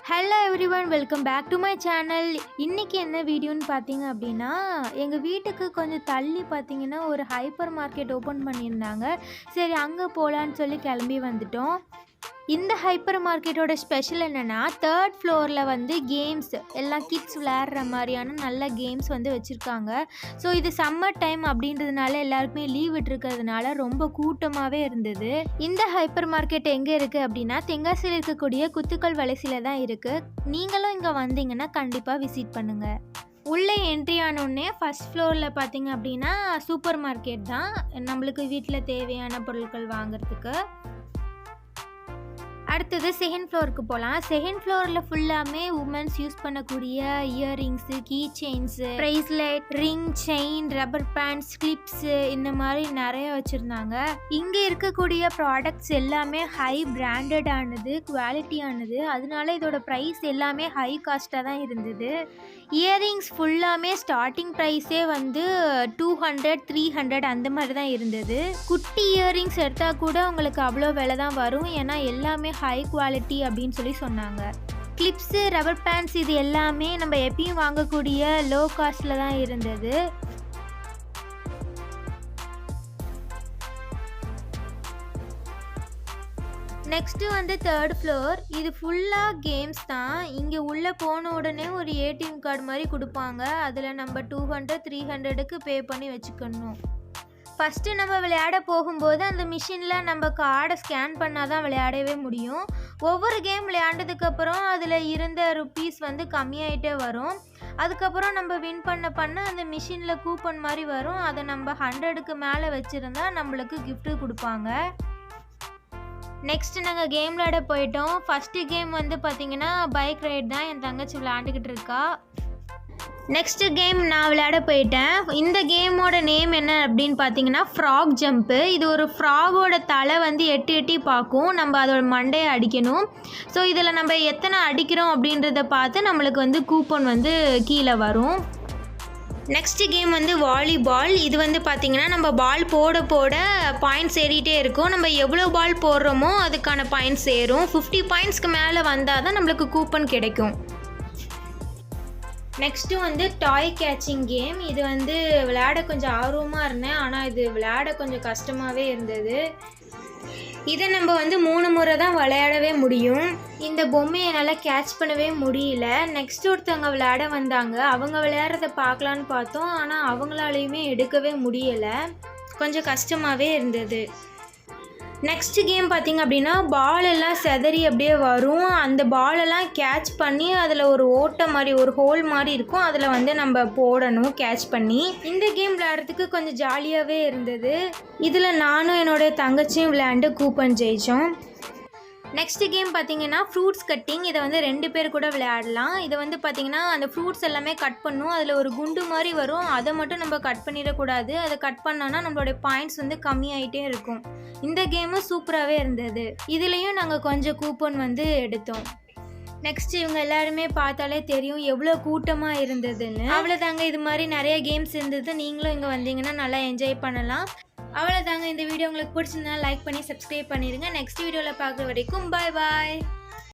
Hello everyone, welcome back to my channel. இன்றைக்கி என்ன வீடியோன்னு பார்த்தீங்க அப்படின்னா, எங்கள் வீட்டுக்கு கொஞ்சம் தள்ளி பார்த்தீங்கன்னா ஒரு ஹைப்பர் மார்க்கெட் ஓப்பன் பண்ணியிருந்தாங்க. சரி அங்கே போகலான்னு சொல்லி கிளம்பி வந்துட்டோம். இந்த ஹைப்பர் மார்க்கெட்டோட ஸ்பெஷல் என்னென்னா, 3rd ஃப்ளோரில் வந்து கேம்ஸ் எல்லாம் கிட்ஸ் விளையாடுற மாதிரியான நல்ல கேம்ஸ் வந்து வச்சுருக்காங்க. ஸோ இது சம்மர் டைம் அப்படின்றதுனால எல்லாருக்குமே லீவ் விட்டுருக்கிறதுனால ரொம்ப கூட்டமாகவே இருந்தது. இந்த ஹைப்பர் மார்க்கெட் எங்கே இருக்குது அப்படின்னா, தென்காசியில் இருக்கக்கூடிய குத்துக்கல் வலைசியில் தான் இருக்குது. நீங்களும் இங்கே வந்தீங்கன்னா கண்டிப்பாக விசிட் பண்ணுங்கள். உள்ளே என்ட்ரி ஆனோடனே ஃபஸ்ட் ஃப்ளோரில் பார்த்தீங்க அப்படின்னா சூப்பர் மார்க்கெட் தான், நம்மளுக்கு வீட்டில் தேவையான பொருட்கள் வாங்குறதுக்கு. அடுத்தது செகண்ட் ஃப்ளோருக்கு போகலாம். செகண்ட் ஃப்ளோரில் ஃபுல்லாமே உமன்ஸ் யூஸ் பண்ணக்கூடிய earrings, key chains, bracelet, ring, chain, rubber bands, clips இந்த மாதிரி நிறைய வச்சுருந்தாங்க. இங்கே இருக்கக்கூடிய ப்ராடக்ட்ஸ் எல்லாமே ஹை பிராண்டடானது, குவாலிட்டியானது. அதனால இதோட ப்ரைஸ் எல்லாமே ஹை காஸ்ட்டாக தான் இருந்தது. இயரிங்ஸ் ஃபுல்லாமே ஸ்டார்டிங் ப்ரைஸே வந்து 200, 300 அந்த மாதிரி தான் இருந்தது. குட்டி இயரிங்ஸ் எடுத்தால் கூட உங்களுக்கு அவ்வளோ விலை தான் வரும், ஏன்னா எல்லாமே ஹை குவாலிட்டி அப்படின்னு சொல்லி சொன்னாங்க. கிளிப்ஸு, ரப்பர் பேண்ட்ஸ் இது எல்லாமே நம்ம எப்பயும் வாங்கக்கூடிய லோ காஸ்ட்டில் தான் இருந்தது. நெக்ஸ்ட்டு வந்து 3rd ஃப்ளோர். இது ஃபுல்லாக கேம்ஸ் தான். இங்கே உள்ளே போன உடனே ஒரு ஏடிஎம் கார்டு மாதிரி கொடுப்பாங்க. அதில் நம்ம 200, 300க்கு பே பண்ணி வச்சுக்கணும். ஃபஸ்ட்டு நம்ம விளையாட போகும்போது அந்த மிஷினில் நம்ம கார்டை ஸ்கேன் பண்ணால் தான் விளையாடவே முடியும். ஒவ்வொரு கேம் விளையாண்டதுக்கப்புறம் அதில் இருந்த ருப்பீஸ் வந்து கம்மியாயிட்டே வரும். அதுக்கப்புறம் நம்ம வின் பண்ண அந்த மிஷினில் கூப்பன் மாதிரி வரும். அதை நம்ம 100க்கு மேலே வச்சுருந்தா நம்மளுக்கு கிஃப்ட்டு கொடுப்பாங்க. நெக்ஸ்ட்டு நாங்கள் கேம் விளையாட போயிட்டோம். ஃபஸ்ட்டு கேம் வந்து பார்த்திங்கன்னா பைக் ரைட் தான். என் தங்கச்சி விளையாண்டுக்கிட்டு இருக்கா. நெக்ஸ்ட்டு கேம் நான் விளையாட போயிட்டேன். இந்த கேமோட நேம் என்ன அப்படின்னு பார்த்தீங்கன்னா ஃப்ராக் ஜம்ப்பு. இது ஒரு ஃப்ராகோட தலை வந்து எட்டி பார்க்கும். நம்ம அதோட மண்டையை அடிக்கணும். ஸோ இதில் நம்ம எத்தனை அடிக்கிறோம் அப்படின்றத பார்த்து நம்மளுக்கு வந்து கூப்பன் வந்து கீழே வரும். நெக்ஸ்ட்டு கேம் வந்து வாலிபால். இது வந்து பார்த்திங்கன்னா நம்ம பால் போட பாயிண்ட்ஸ் ஏறிட்டே இருக்கும். நம்ம எவ்வளோ பால் போடுறோமோ அதுக்கான பாயிண்ட்ஸ் ஏறும். 50 பாயிண்ட்ஸ்க்கு மேலே வந்தால் தான் நம்மளுக்கு கூப்பன் கிடைக்கும். நெக்ஸ்ட்டு வந்து டாய் கேட்சிங் கேம். இது வந்து விளையாட கொஞ்சம் ஆர்வமாக இருந்தேன், ஆனால் இது விளையாட கொஞ்சம் கஷ்டமாகவே இருந்தது. இதை நம்ம வந்து 3 முறை தான் விளையாடவே முடியும். இந்த பொம்மையை என்னால் கேட்ச் பண்ணவே முடியல. நெக்ஸ்ட் ஒருத்தவங்க விளையாட வந்தாங்க. அவங்க விளையாடுறத பார்க்கலான்னு பார்த்தோம், ஆனால் அவங்களாலையுமே எடுக்கவே முடியலை. கொஞ்சம் கஷ்டமாகவே இருந்தது. நெக்ஸ்ட் கேம் பார்த்திங்க அப்படின்னா பால் எல்லாம் செதறி அப்படியே வரும். அந்த பாலெல்லாம் கேட்ச் பண்ணி அதில் ஒரு ஓட்டை மாதிரி, ஒரு ஹோல் மாதிரி இருக்கும். அதில் வந்து நம்ம போடணும் கேட்ச் பண்ணி. இந்த கேம் விளையாடுறதுக்கு கொஞ்சம் ஜாலியாகவே இருந்தது. இதில் நானும் என்னோடய தங்கச்சியும் விளையாண்டு கூப்பன் ஜெயித்தோம். நெக்ஸ்ட்டு கேம் பார்த்திங்கன்னா ஃப்ரூட்ஸ் கட்டிங். இதை வந்து 2 பேர் கூட விளையாடலாம். இதை வந்து பார்த்திங்கன்னா அந்த ஃப்ரூட்ஸ் எல்லாமே கட் பண்ணும். அதில் ஒரு குண்டு மாதிரி வரும். அதை மட்டும் நம்ம கட் பண்ணிடக்கூடாது. அதை கட் பண்ணோன்னா நம்மளுடைய பாயிண்ட்ஸ் வந்து கம்மியாயிட்டே இருக்கும். இந்த கேமும் சூப்பராகவே இருந்தது. இதுலேயும் நாங்கள் கொஞ்சம் கூப்பன் வந்து எடுத்தோம். நெக்ஸ்ட் இவங்க எல்லாருமே பார்த்தாலே தெரியும் எவ்வளோ கூட்டமாக இருந்ததுன்னு. அவ்வளோதாங்க, இது மாதிரி நிறைய கேம்ஸ் இருந்தது. நீங்களும் இங்கே வந்தீங்கன்னா நல்லா என்ஜாய் பண்ணலாம். அவ்வளோதாங்க, இந்த வீடியோ உங்களுக்கு பிடிச்சிருந்தா லைக் பண்ணி சப்ஸ்கிரைப் பண்ணிடுங்க. நெக்ஸ்ட் வீடியோவில் பார்க்குற வரைக்கும் பாய்.